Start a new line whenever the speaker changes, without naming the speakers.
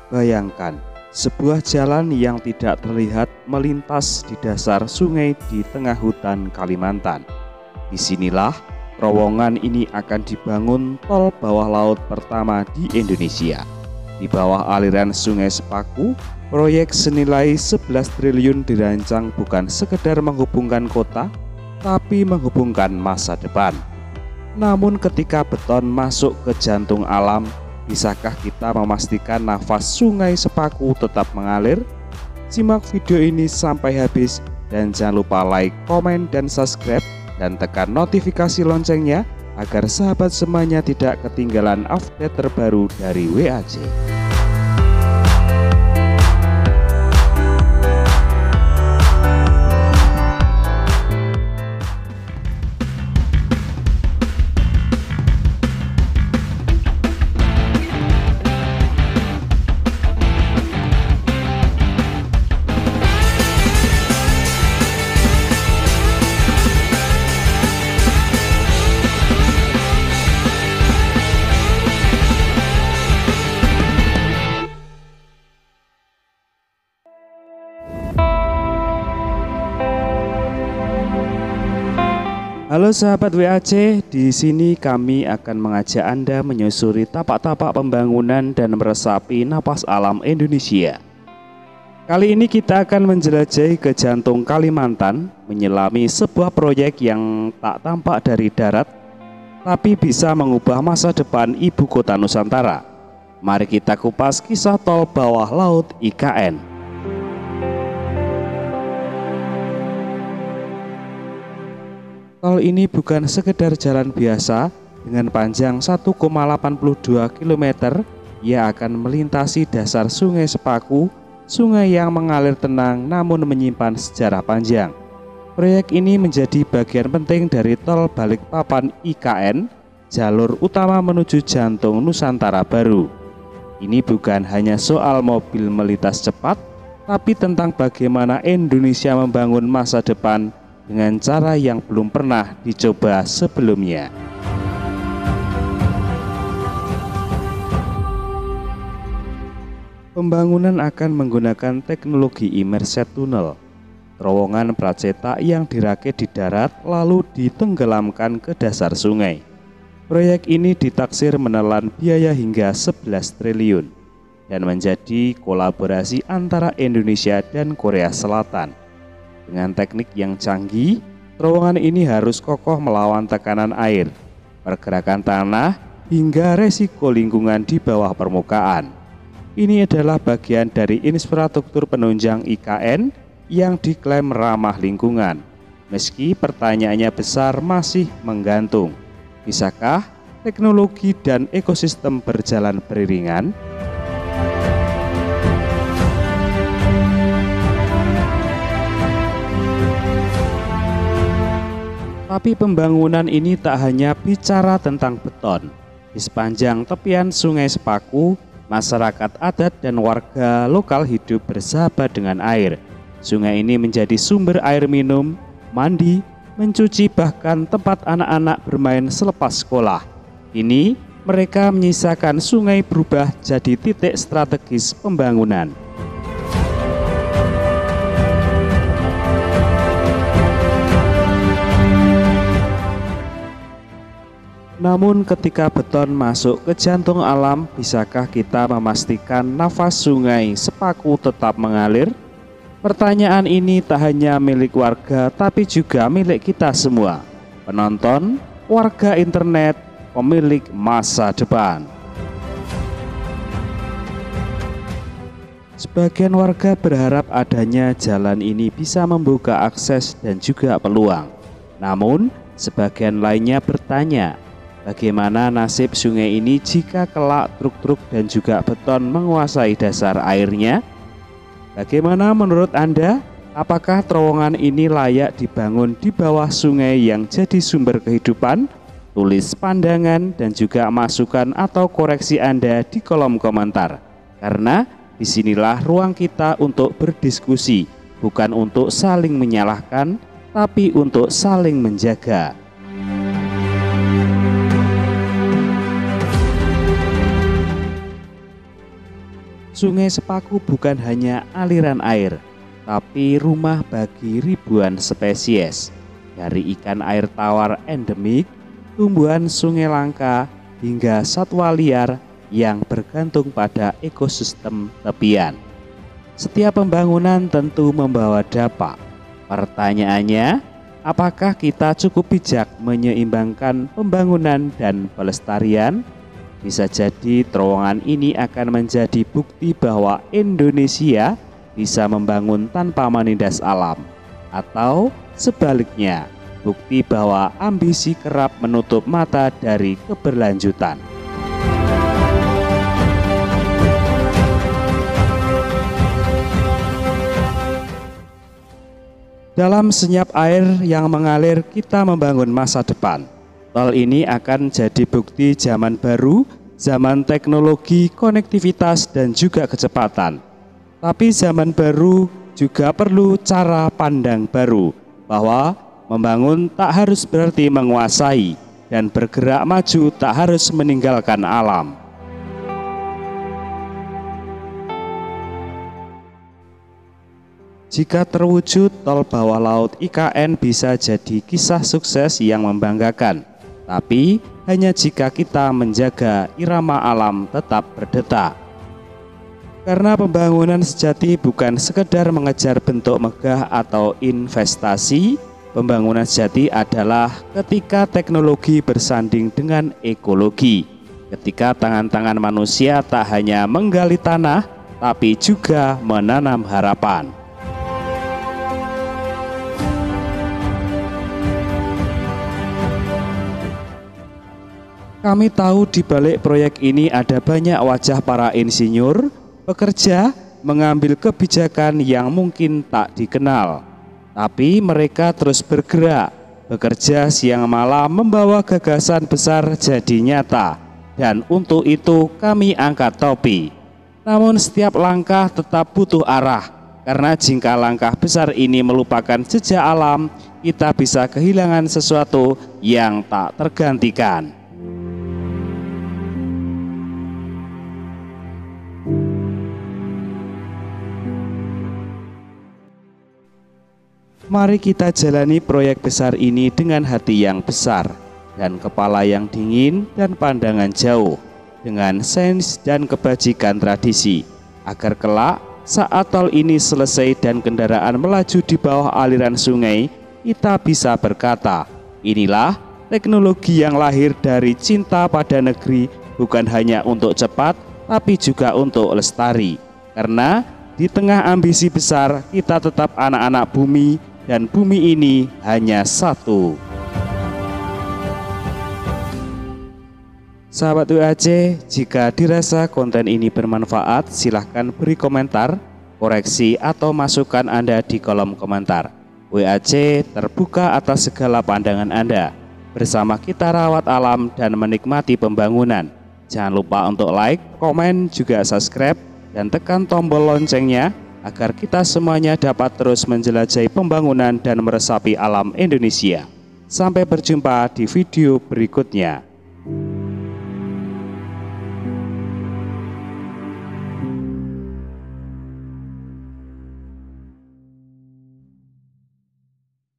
Bayangkan, sebuah jalan yang tidak terlihat melintas di dasar sungai di tengah hutan Kalimantan. Disinilah terowongan ini akan dibangun tol bawah laut pertama di Indonesia. Di bawah aliran Sungai Sepaku, proyek senilai 11 triliun dirancang bukan sekedar menghubungkan kota, tapi menghubungkan masa depan. Namun ketika beton masuk ke jantung alam, bisakah kita memastikan nafas Sungai Sepaku tetap mengalir? Simak video ini sampai habis dan jangan lupa like, komen, dan subscribe, dan tekan notifikasi loncengnya agar sahabat semuanya tidak ketinggalan update terbaru dari WAC. Halo sahabat WAC, di sini kami akan mengajak Anda menyusuri tapak-tapak pembangunan dan meresapi napas alam Indonesia. Kali ini kita akan menjelajahi ke jantung Kalimantan, menyelami sebuah proyek yang tak tampak dari darat, tapi bisa mengubah masa depan ibu kota Nusantara. Mari kita kupas kisah tol bawah laut IKN. Tol ini bukan sekedar jalan biasa. Dengan panjang 1,82 km, ia akan melintasi dasar Sungai Sepaku, sungai yang mengalir tenang namun menyimpan sejarah panjang. Proyek ini menjadi bagian penting dari tol Balikpapan IKN, jalur utama menuju jantung Nusantara baru. Ini bukan hanya soal mobil melintas cepat, tapi tentang bagaimana Indonesia membangun masa depan dengan cara yang belum pernah dicoba sebelumnya. Pembangunan akan menggunakan teknologi immersed tunnel, terowongan pracetak yang dirakit di darat lalu ditenggelamkan ke dasar sungai. Proyek ini ditaksir menelan biaya hingga 11 triliun dan menjadi kolaborasi antara Indonesia dan Korea Selatan. Dengan teknik yang canggih, terowongan ini harus kokoh melawan tekanan air, pergerakan tanah, hingga resiko lingkungan di bawah permukaan. Ini adalah bagian dari infrastruktur penunjang IKN yang diklaim ramah lingkungan. Meski pertanyaannya besar masih menggantung. Bisakah teknologi dan ekosistem berjalan beriringan? Tapi pembangunan ini tak hanya bicara tentang beton. Di sepanjang tepian Sungai Sepaku, masyarakat adat dan warga lokal hidup bersahabat dengan air. Sungai ini menjadi sumber air minum, mandi, mencuci, bahkan tempat anak-anak bermain selepas sekolah. Kini mereka menyisakan sungai berubah jadi titik strategis pembangunan. Namun ketika beton masuk ke jantung alam, bisakah kita memastikan nafas Sungai Sepaku tetap mengalir? Pertanyaan ini tak hanya milik warga tapi juga milik kita semua, penonton, warga internet, pemilik masa depan. Sebagian warga berharap adanya jalan ini bisa membuka akses dan juga peluang. Namun, sebagian lainnya bertanya, bagaimana nasib sungai ini jika kelak truk-truk dan juga beton menguasai dasar airnya? Bagaimana menurut Anda? Apakah terowongan ini layak dibangun di bawah sungai yang jadi sumber kehidupan? Tulis pandangan dan juga masukan atau koreksi Anda di kolom komentar. Karena disinilah ruang kita untuk berdiskusi, bukan untuk saling menyalahkan, tapi untuk saling menjaga. Sungai Sepaku bukan hanya aliran air, tapi rumah bagi ribuan spesies. Dari ikan air tawar endemik, tumbuhan sungai langka, hingga satwa liar yang bergantung pada ekosistem tepian. Setiap pembangunan tentu membawa dampak. Pertanyaannya, apakah kita cukup bijak menyeimbangkan pembangunan dan pelestarian? Bisa jadi terowongan ini akan menjadi bukti bahwa Indonesia bisa membangun tanpa menindas alam, atau sebaliknya, bukti bahwa ambisi kerap menutup mata dari keberlanjutan. Dalam senyap air yang mengalir, kita membangun masa depan. Tol ini akan jadi bukti zaman baru, zaman teknologi, konektivitas, dan juga kecepatan. Tapi zaman baru juga perlu cara pandang baru, bahwa membangun tak harus berarti menguasai, dan bergerak maju tak harus meninggalkan alam. Jika terwujud, tol bawah laut IKN bisa jadi kisah sukses yang membanggakan. Tapi hanya jika kita menjaga irama alam tetap berdetak. Karena pembangunan sejati bukan sekedar mengejar bentuk megah atau investasi. Pembangunan sejati adalah ketika teknologi bersanding dengan ekologi. Ketika tangan-tangan manusia tak hanya menggali tanah, tapi juga menanam harapan. Kami tahu di balik proyek ini ada banyak wajah para insinyur, pekerja, mengambil kebijakan yang mungkin tak dikenal. Tapi mereka terus bergerak, bekerja siang malam membawa gagasan besar jadi nyata. Dan untuk itu kami angkat topi. Namun setiap langkah tetap butuh arah. Karena jika langkah besar ini melupakan jejak alam, kita bisa kehilangan sesuatu yang tak tergantikan. Mari kita jalani proyek besar ini dengan hati yang besar dan kepala yang dingin dan pandangan jauh, dengan sains dan kebajikan tradisi, agar kelak saat tol ini selesai dan kendaraan melaju di bawah aliran sungai, kita bisa berkata, inilah teknologi yang lahir dari cinta pada negeri, bukan hanya untuk cepat tapi juga untuk lestari. Karena di tengah ambisi besar, kita tetap anak-anak bumi, dan bumi ini hanya satu. Sahabat WAC, jika dirasa konten ini bermanfaat, silahkan beri komentar, koreksi, atau masukan Anda di kolom komentar. WAC terbuka atas segala pandangan Anda. Bersama kita rawat alam dan menikmati pembangunan. Jangan lupa untuk like, komen, juga subscribe, dan tekan tombol loncengnya, agar kita semuanya dapat terus menjelajahi pembangunan dan meresapi alam Indonesia. Sampai berjumpa di video berikutnya.